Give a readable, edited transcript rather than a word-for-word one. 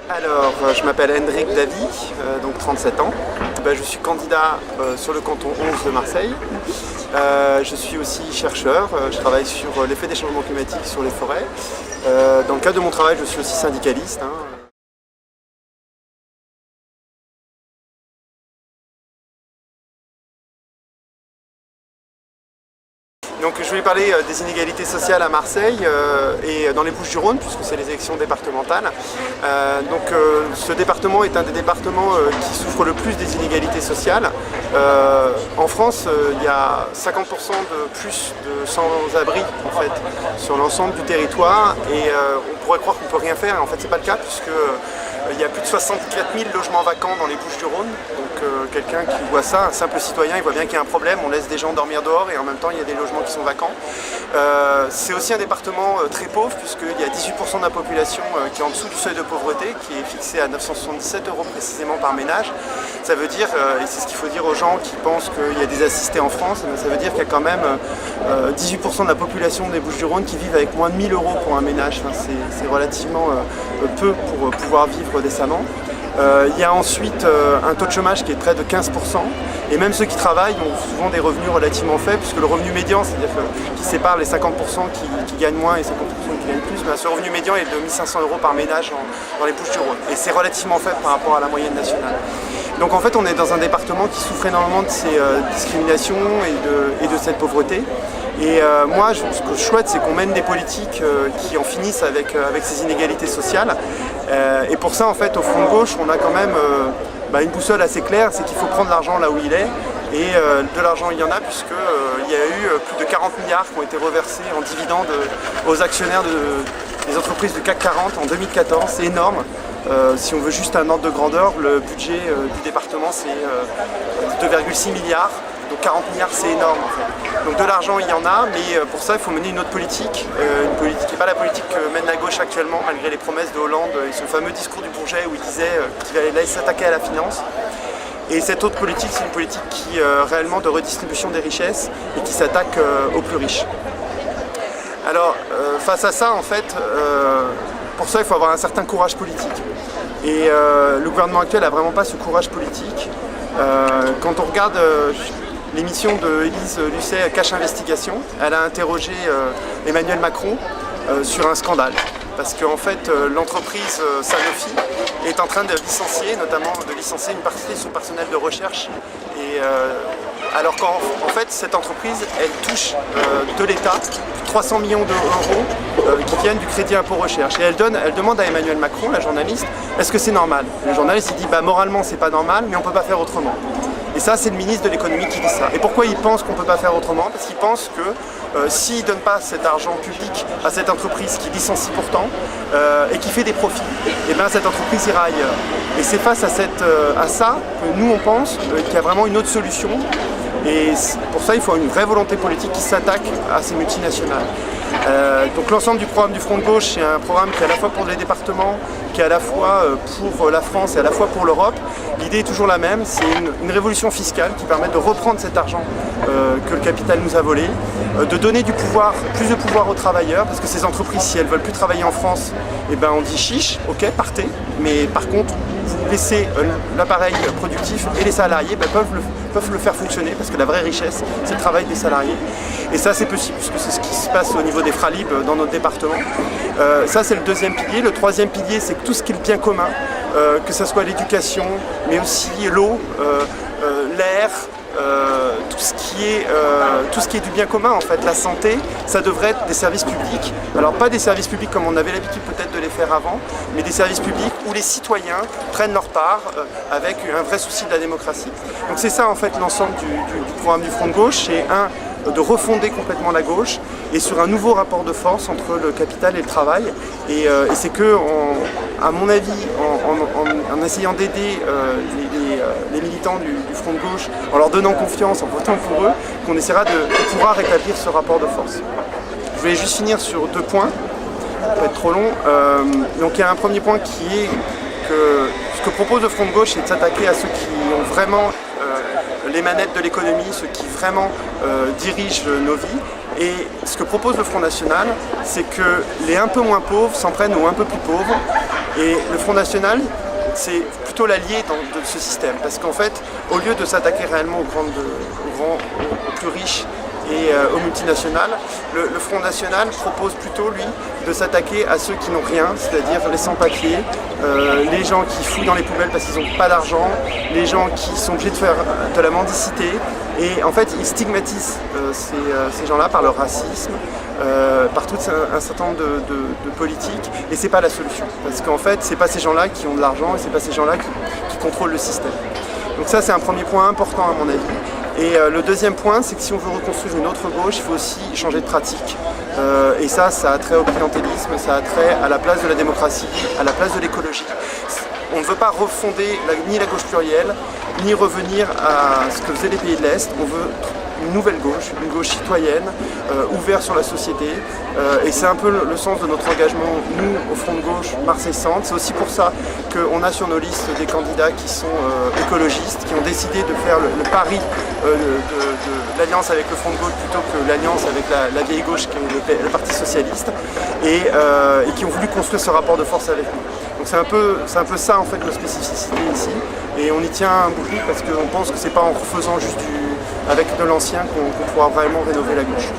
Alors, je m'appelle Hendrik Davy, donc 37 ans. Je suis candidat sur le canton 11 de Marseille. Je suis aussi chercheur, je travaille sur l'effet des changements climatiques sur les forêts. Dans le cadre de mon travail, je suis aussi syndicaliste. Donc je voulais parler des inégalités sociales à Marseille et dans les Bouches-du-Rhône, puisque c'est les élections départementales. Ce département est un des départements qui souffre le plus des inégalités sociales. En France, il y a 50% de plus de sans-abri en fait, sur l'ensemble du territoire et on pourrait croire qu'on ne peut rien faire. En fait, ce n'est pas le cas puisque il y a plus de 64 000 logements vacants dans les Bouches-du-Rhône. Donc quelqu'un qui voit ça, un simple citoyen, il voit bien qu'il y a un problème. On laisse des gens dormir dehors et en même temps il y a des logements qui sont vacants. C'est aussi un département très pauvre puisqu'il y a 18% de la population qui est en dessous du seuil de pauvreté, qui est fixé à 977 € précisément par ménage. Ça veut dire, et c'est ce qu'il faut dire aux gens qui pensent qu'il y a des assistés en France, ça veut dire qu'il y a quand même 18% de la population des Bouches-du-Rhône qui vivent avec moins de 1 000 € pour un ménage. Enfin, c'est relativement peu pour pouvoir vivre décemment. Il y a ensuite un taux de chômage qui est près de 15%, et même ceux qui travaillent ont souvent des revenus relativement faibles, puisque le revenu médian, c'est-à-dire qui sépare les 50% qui gagnent moins et 50% qui gagnent plus, ce revenu médian est de 1 500 € par ménage dans les Bouches-du-Rhône, et c'est relativement faible par rapport à la moyenne nationale. Donc en fait on est dans un département qui souffre énormément de ces discriminations et de cette pauvreté. Et moi, ce que je souhaite, c'est qu'on mène des politiques qui en finissent avec ces inégalités sociales. Et pour ça, en fait, au Front de Gauche, on a quand même une boussole assez claire, c'est qu'il faut prendre l'argent là où il est. Et de l'argent, il y en a, puisqu'il y a eu plus de 40 milliards qui ont été reversés en dividendes aux actionnaires des entreprises du CAC 40 en 2014. C'est énorme. Si on veut juste un ordre de grandeur, le budget du département, c'est 2,6 milliards. Donc 40 milliards, c'est énorme en fait. Donc de l'argent, il y en a, mais pour ça, il faut mener une autre politique. Une politique qui n'est pas la politique que mène la gauche actuellement, malgré les promesses de Hollande et son fameux discours du Bourget où il disait qu'il allait s'attaquer à la finance. Et cette autre politique, c'est une politique qui réellement de redistribution des richesses et qui s'attaque aux plus riches. Alors, face à ça, en fait, pour ça, il faut avoir un certain courage politique. Et le gouvernement actuel n'a vraiment pas ce courage politique. Quand on regarde l'émission de Élise Lucet, Cache Investigation, elle a interrogé Emmanuel Macron sur un scandale. Parce qu'en fait, l'entreprise Sanofi est en train de licencier, notamment de licencier une partie de son personnel de recherche. Et, alors qu'en fait, cette entreprise, elle touche de l'État 300 millions d'euros qui viennent du crédit impôt recherche. Et elle demande à Emmanuel Macron, la journaliste, est-ce que c'est normal? Le journaliste il dit moralement c'est pas normal, mais on peut pas faire autrement. Et ça, c'est le ministre de l'économie qui dit ça. Et pourquoi il pense qu'on ne peut pas faire autrement? Parce qu'il pense que s'il ne donne pas cet argent public à cette entreprise qui licencie pourtant et qui fait des profits, et bien cette entreprise ira ailleurs. Et c'est face à ça que nous on pense qu'il y a vraiment une autre solution. Et pour ça, il faut une vraie volonté politique qui s'attaque à ces multinationales. Donc l'ensemble du programme du Front de Gauche, c'est un programme qui est à la fois pour les départements, qui est à la fois pour la France et à la fois pour l'Europe. L'idée est toujours la même, c'est une révolution fiscale qui permet de reprendre cet argent que le capital nous a volé, de donner plus de pouvoir aux travailleurs, parce que ces entreprises, si elles ne veulent plus travailler en France, on dit chiche, ok, partez, mais par contre, vous laissez l'appareil productif et les salariés peuvent le faire fonctionner, parce que la vraie richesse, c'est le travail des salariés. Et ça, c'est possible, puisque c'est ce qui se passe au niveau des Fralib dans notre département. Ça, c'est le deuxième pilier. Le troisième pilier, c'est que tout ce qui est le bien commun, que ce soit l'éducation, mais aussi l'eau, l'air, tout ce qui est du bien commun en fait, la santé, ça devrait être des services publics. Alors pas des services publics comme on avait l'habitude peut-être de les faire avant, mais des services publics où les citoyens prennent leur part avec un vrai souci de la démocratie. Donc c'est ça en fait l'ensemble du programme du Front de Gauche, c'est de refonder complètement la gauche et sur un nouveau rapport de force entre le capital et le travail. Et c'est que, à mon avis, en essayant d'aider les militants du Front de Gauche, en leur donnant confiance, en votant pour eux, qu'on essaiera de pouvoir rétablir ce rapport de force. Je voulais juste finir sur 2 points, ça va pas être trop long. Donc il y a un premier point qui est que ce que propose le Front de Gauche, c'est de s'attaquer à ceux qui ont vraiment les manettes de l'économie, ceux qui vraiment dirigent nos vies. Et ce que propose le Front National, c'est que les un peu moins pauvres s'en prennent aux un peu plus pauvres Et le Front National, c'est plutôt l'allié de ce système, parce qu'en fait, au lieu de s'attaquer réellement aux plus riches et aux multinationales, le Front National propose plutôt, lui, de s'attaquer à ceux qui n'ont rien, c'est-à-dire les sans-papiers, les gens qui fouillent dans les poubelles parce qu'ils n'ont pas d'argent, les gens qui sont obligés de faire de la mendicité. Et en fait, ils stigmatisent ces gens-là par leur racisme, par tout un certain nombre de politiques, et c'est pas la solution. Parce qu'en fait, c'est pas ces gens-là qui ont de l'argent, et c'est pas ces gens-là qui contrôlent le système. Donc ça, c'est un premier point important à mon avis. Et le deuxième point, c'est que si on veut reconstruire une autre gauche, il faut aussi changer de pratique. Et ça a trait au clientélisme, ça a trait à la place de la démocratie, à la place de l'écologie. On ne veut pas refonder ni la gauche plurielle, ni revenir à ce que faisaient les pays de l'Est. On veut une nouvelle gauche, une gauche citoyenne, ouverte sur la société. Et c'est un peu le sens de notre engagement, nous, au Front de Gauche Marseille-Centre. C'est aussi pour ça qu'on a sur nos listes des candidats qui sont écologistes, qui ont décidé de faire le pari de l'alliance avec le Front de Gauche plutôt que l'alliance avec la vieille gauche qui est le Parti Socialiste, et qui ont voulu construire ce rapport de force avec nous. Donc c'est un peu ça en fait notre spécificité ici, et on y tient beaucoup parce qu'on pense que c'est pas en refaisant juste avec de l'ancien qu'on pourra vraiment rénover la gauche.